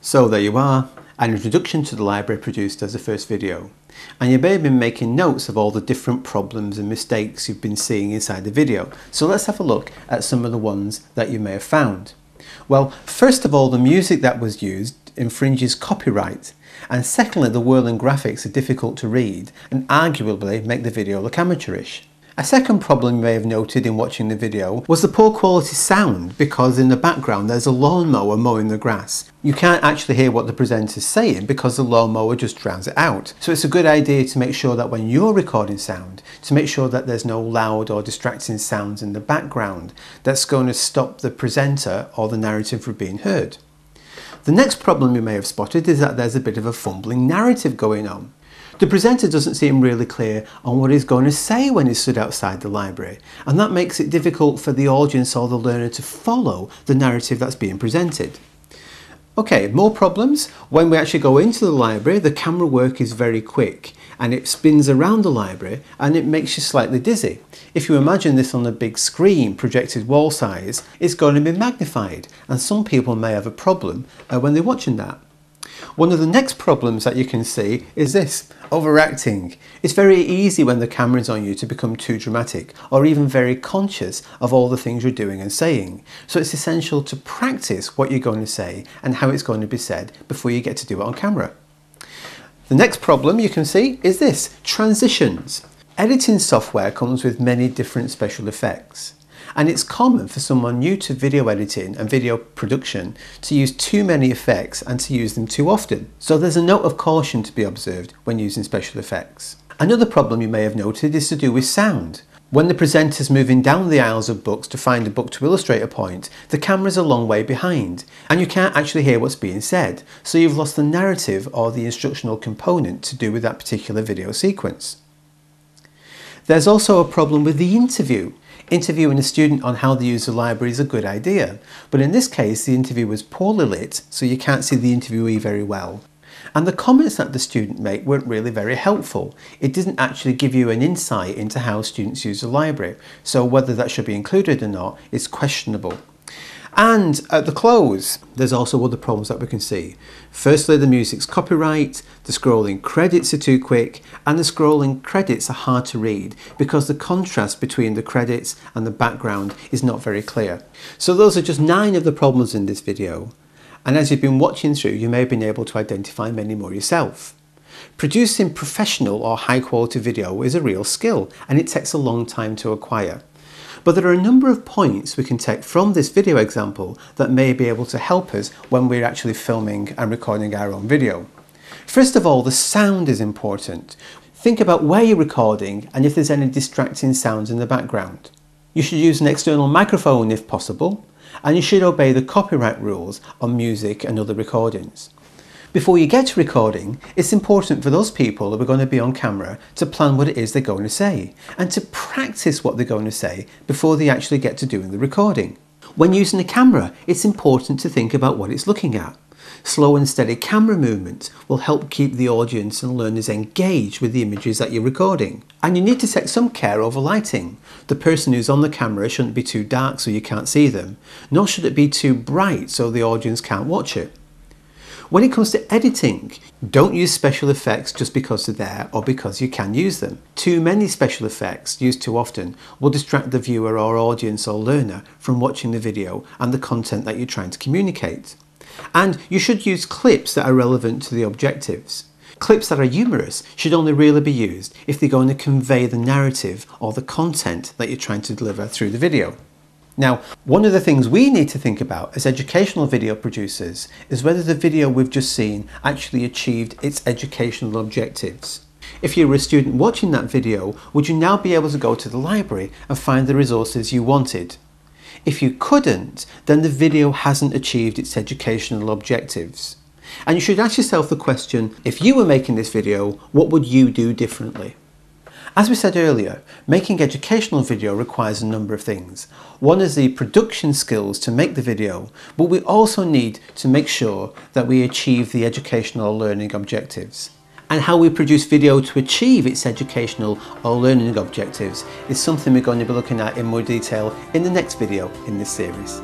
So there you are, an introduction to the library produced as a first video. And you may have been making notes of all the different problems and mistakes you've been seeing inside the video. So let's have a look at some of the ones that you may have found. Well, first of all, the music that was used infringes copyright. And secondly, the Whirling graphics are difficult to read and arguably make the video look amateurish. A second problem you may have noted in watching the video was the poor quality sound, because in the background there's a lawnmower mowing the grass. You can't actually hear what the presenter's saying because the lawnmower just drowns it out. So it's a good idea to make sure that when you're recording sound, to make sure that there's no loud or distracting sounds in the background that's going to stop the presenter or the narrative from being heard. The next problem you may have spotted is that there's a bit of a fumbling narrative going on. The presenter doesn't seem really clear on what he's going to say when he's stood outside the library, and that makes it difficult for the audience or the learner to follow the narrative that's being presented. Okay, more problems. When we actually go into the library, the camera work is very quick and it spins around the library and it makes you slightly dizzy. If you imagine this on a big screen, projected wall size, it's going to be magnified, and some people may have a problem when they're watching that. One of the next problems that you can see is this: overacting. It's very easy when the camera is on you to become too dramatic or even very conscious of all the things you're doing and saying. So it's essential to practice what you're going to say and how it's going to be said before you get to do it on camera. The next problem you can see is this: transitions. Editing software comes with many different special effects. And it's common for someone new to video editing and video production to use too many effects and to use them too often. So there's a note of caution to be observed when using special effects. Another problem you may have noted is to do with sound. When the presenter's moving down the aisles of books to find a book to illustrate a point, the camera's a long way behind and you can't actually hear what's being said. So you've lost the narrative or the instructional component to do with that particular video sequence. There's also a problem with the interview. Interviewing a student on how to use the library is a good idea, but in this case the interview was poorly lit, so you can't see the interviewee very well. And the comments that the student made weren't really very helpful. It didn't actually give you an insight into how students use the library, so whether that should be included or not is questionable. And at the close, there's also other problems that we can see. Firstly, the music's copyright, the scrolling credits are too quick, and the scrolling credits are hard to read because the contrast between the credits and the background is not very clear. So those are just 9 of the problems in this video. And as you've been watching through, you may have been able to identify many more yourself. Producing professional or high quality video is a real skill, and it takes a long time to acquire. But there are a number of points we can take from this video example that may be able to help us when we're actually filming and recording our own video. First of all, the sound is important. Think about where you're recording and if there's any distracting sounds in the background. You should use an external microphone if possible, and you should obey the copyright rules on music and other recordings. Before you get to recording, it's important for those people who are going to be on camera to plan what it is they're going to say and to practice what they're going to say before they actually get to doing the recording. When using a camera, it's important to think about what it's looking at. Slow and steady camera movement will help keep the audience and learners engaged with the images that you're recording. And you need to take some care over lighting. The person who's on the camera shouldn't be too dark so you can't see them, nor should it be too bright so the audience can't watch it. When it comes to editing, don't use special effects just because they're there or because you can use them. Too many special effects used too often will distract the viewer or audience or learner from watching the video and the content that you're trying to communicate. And you should use clips that are relevant to the objectives. Clips that are humorous should only really be used if they're going to convey the narrative or the content that you're trying to deliver through the video. Now, one of the things we need to think about as educational video producers is whether the video we've just seen actually achieved its educational objectives. If you were a student watching that video, would you now be able to go to the library and find the resources you wanted? If you couldn't, then the video hasn't achieved its educational objectives. And you should ask yourself the question, if you were making this video, what would you do differently? As we said earlier, making educational video requires a number of things. One is the production skills to make the video, but we also need to make sure that we achieve the educational learning objectives. And how we produce video to achieve its educational or learning objectives is something we're going to be looking at in more detail in the next video in this series.